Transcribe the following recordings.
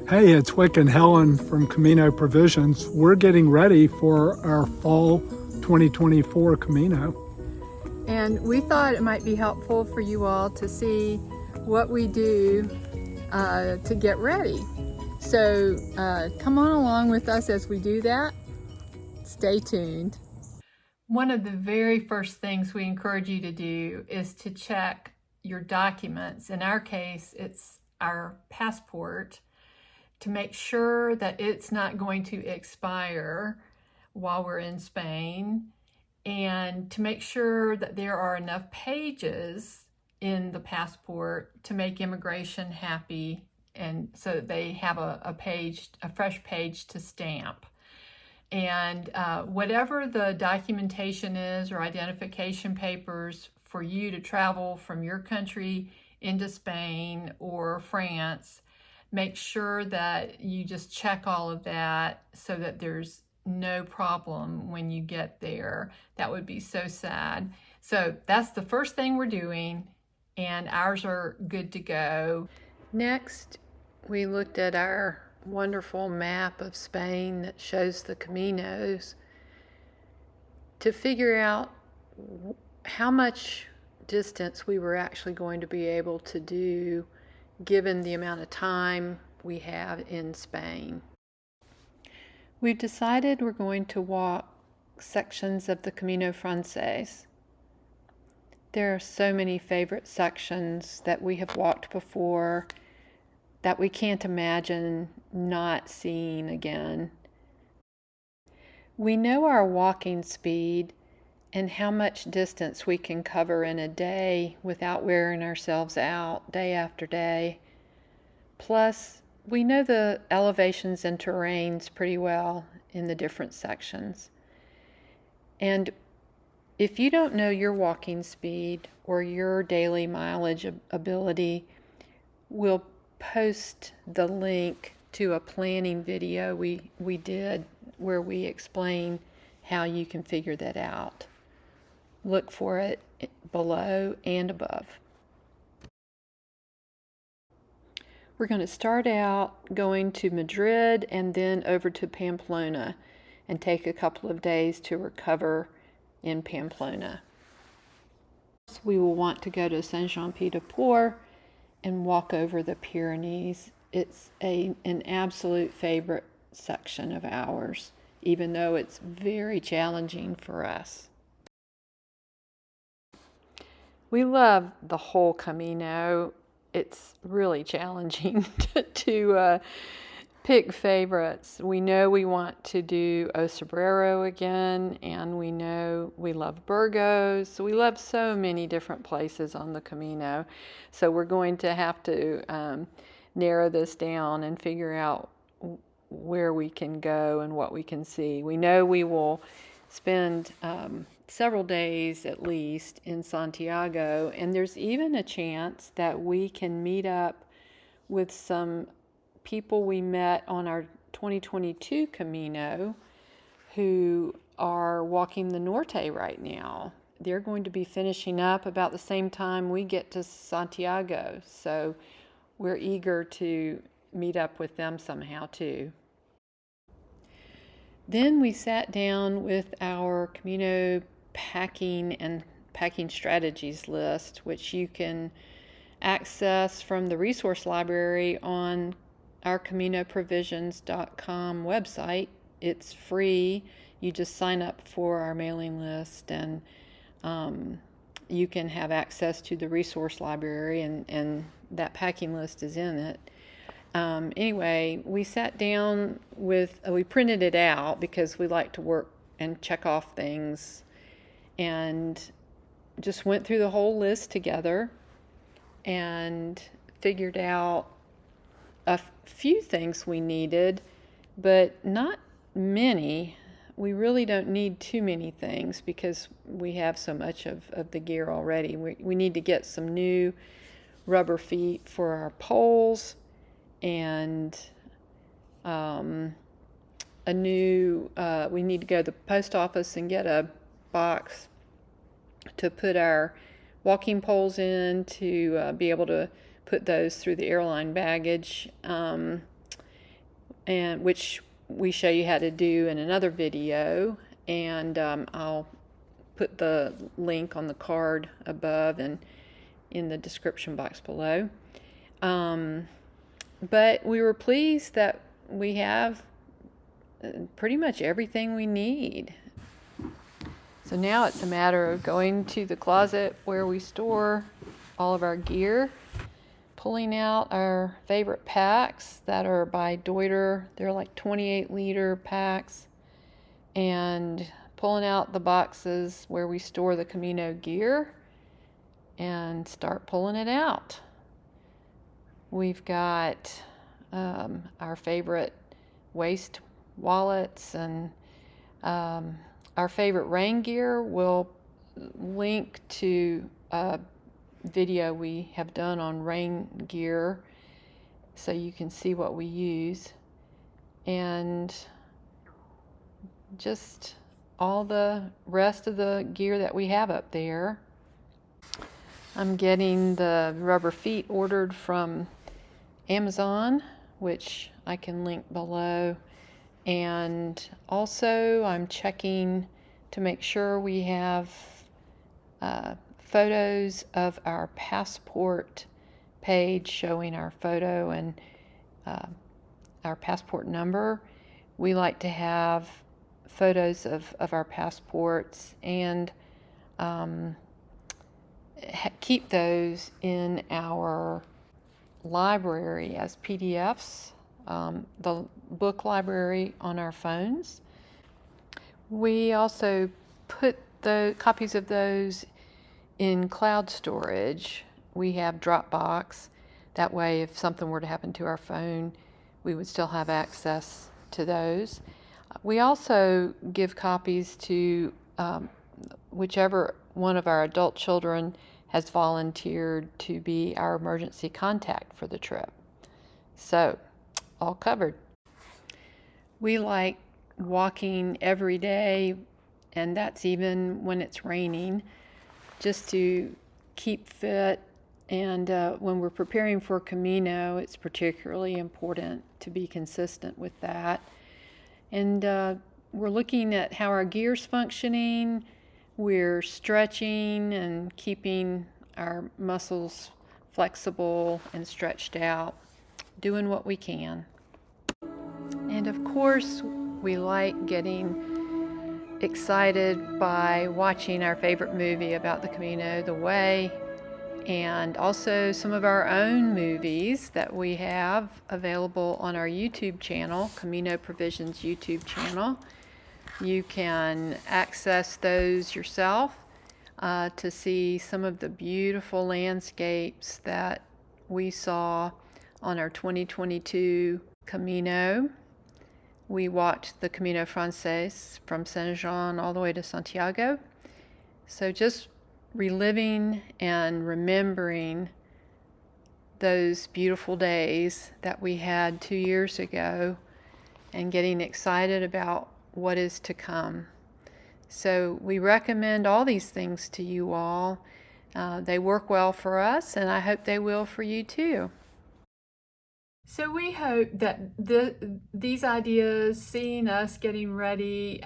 Hey, it's Wick and Helen from Camino Provisions. We're getting ready for our fall 2024 Camino. And we thought it might be helpful for you all to see what we do to get ready. So come on along with us as we do that. Stay tuned. One of the very first things we encourage you to do is to check your documents. In our case, it's our passport, to make sure that it's not going to expire while we're in Spain, and to make sure that there are enough pages in the passport to make immigration happy, and so that they have a fresh page to stamp. And whatever the documentation is or identification papers for you to travel from your country into Spain or France, make sure that you just check all of that so that there's no problem when you get there. That would be so sad. So that's the first thing we're doing, and ours are good to go. Next, we looked at our wonderful map of Spain that shows the Caminos to figure out how much distance we were actually going to be able to do given the amount of time we have in Spain. We've decided we're going to walk sections of the Camino Frances. There are so many favorite sections that we have walked before that we can't imagine not seeing again. We know our walking speed and how much distance we can cover in a day without wearing ourselves out day after day. Plus, we know the elevations and terrains pretty well in the different sections. And if you don't know your walking speed or your daily mileage ability, we'll post the link to a planning video we did where we explain how you can figure that out. Look for it below and above. We're going to start out going to Madrid and then over to Pamplona and take a couple of days to recover in Pamplona. We will want to go to Saint-Jean-Pied-de-Port and walk over the Pyrenees. It's an absolute favorite section of ours, even though it's very challenging for us. We love the whole Camino. It's really challenging to pick favorites. We know we want to do O Sobrero again, and we know we love Burgos. So we love so many different places on the Camino. So we're going to have to narrow this down and figure out where we can go and what we can see. We know we will spend several days at least in Santiago, and there's even a chance that we can meet up with some people we met on our 2022 Camino who are walking the Norte right now. They're going to be finishing up about the same time we get to Santiago, so we're eager to meet up with them somehow too. Then we sat down with our Camino packing and packing strategies list, which you can access from the resource library on our CaminoProvisions.com website. It's free. You just sign up for our mailing list, and you can have access to the resource library, and that packing list is in it. Anyway, we sat down with, we printed it out because we like to work and check off things, and just went through the whole list together and figured out a few things we needed, but not many. We really don't need too many things because we have so much of the gear already. We need to get some new rubber feet for our poles, and we need to go to the post office and get a box to put our walking poles in, to be able to put those through the airline baggage. and which we show you how to do in another video, and I'll put the link on the card above and in the description box below. But we were pleased that we have pretty much everything we need. So now it's a matter of going to the closet where we store all of our gear, pulling out our favorite packs that are by Deuter. They're like 28-liter packs, and pulling out the boxes where we store the Camino gear and start pulling it out. We've got our favorite waist wallets and our favorite rain gear. We'll link to a video we have done on rain gear so you can see what we use, and just all the rest of the gear that we have up there. I'm getting the rubber feet ordered from Amazon, which I can link below, and also I'm checking to make sure we have photos of our passport page showing our photo and our passport number. We like to have photos of our passports and keep those in our library as PDFs, the book library on our phones. We also put the copies of those in cloud storage. We have Dropbox. That way, if something were to happen to our phone, we would still have access to those. We also give copies to whichever one of our adult children has volunteered to be our emergency contact for the trip. So, all covered. We like walking every day, and that's even when it's raining, just to keep fit. And when we're preparing for Camino, it's particularly important to be consistent with that. And we're looking at how our gear's functioning. We're stretching and keeping our muscles flexible and stretched out, doing what we can. And of course, we like getting excited by watching our favorite movie about the Camino, The Way, and also some of our own movies that we have available on our YouTube channel, Camino Provisions YouTube channel. You can access those yourself to see some of the beautiful landscapes that we saw on our 2022 Camino. We walked the Camino Frances from Saint-Jean all the way to Santiago. So just reliving and remembering those beautiful days that we had 2 years ago and getting excited about what is to come. So we recommend all these things to you all. They work well for us, and I hope they will for you too. So we hope that these ideas, seeing us getting ready,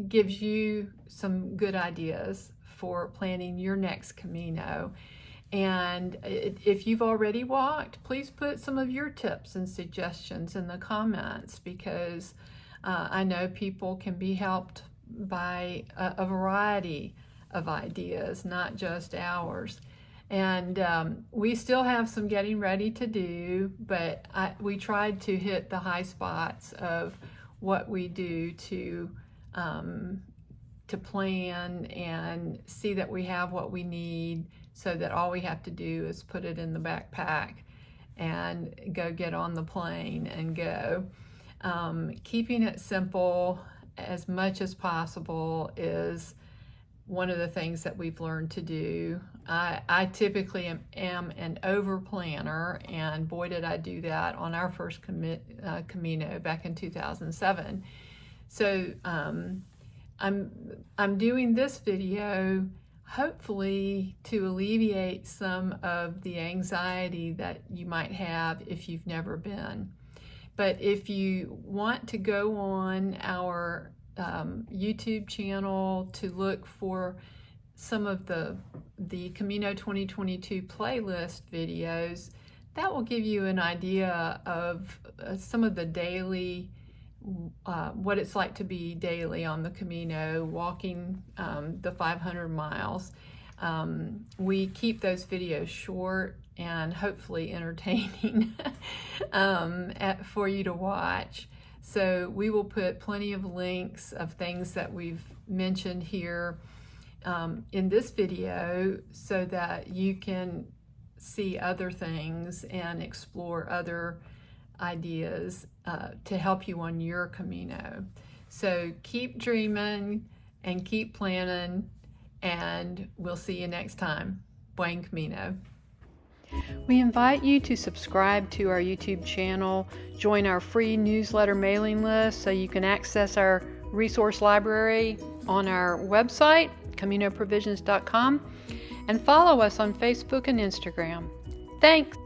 gives you some good ideas for planning your next Camino. And if you've already walked, please put some of your tips and suggestions in the comments, because I know people can be helped by a variety of ideas, not just ours. And we still have some getting ready to do, but we tried to hit the high spots of what we do to plan and see that we have what we need, so that all we have to do is put it in the backpack and go get on the plane and go. Keeping it simple as much as possible is one of the things that we've learned to do. I typically am an over planner, and boy did I do that on our first Camino back in 2007. So I'm doing this video hopefully to alleviate some of the anxiety that you might have if you've never been. But if you want to go on our YouTube channel to look for some of the Camino 2022 playlist videos, that will give you an idea of some of the daily, what it's like to be daily on the Camino, walking the 500 miles. We keep those videos short and hopefully entertaining for you to watch. So we will put plenty of links of things that we've mentioned here in this video so that you can see other things and explore other ideas to help you on your Camino. So keep dreaming and keep planning, and we'll see you next time. Buen Camino. We invite you to subscribe to our YouTube channel, join our free newsletter mailing list so you can access our resource library on our website, CaminoProvisions.com, and follow us on Facebook and Instagram. Thanks!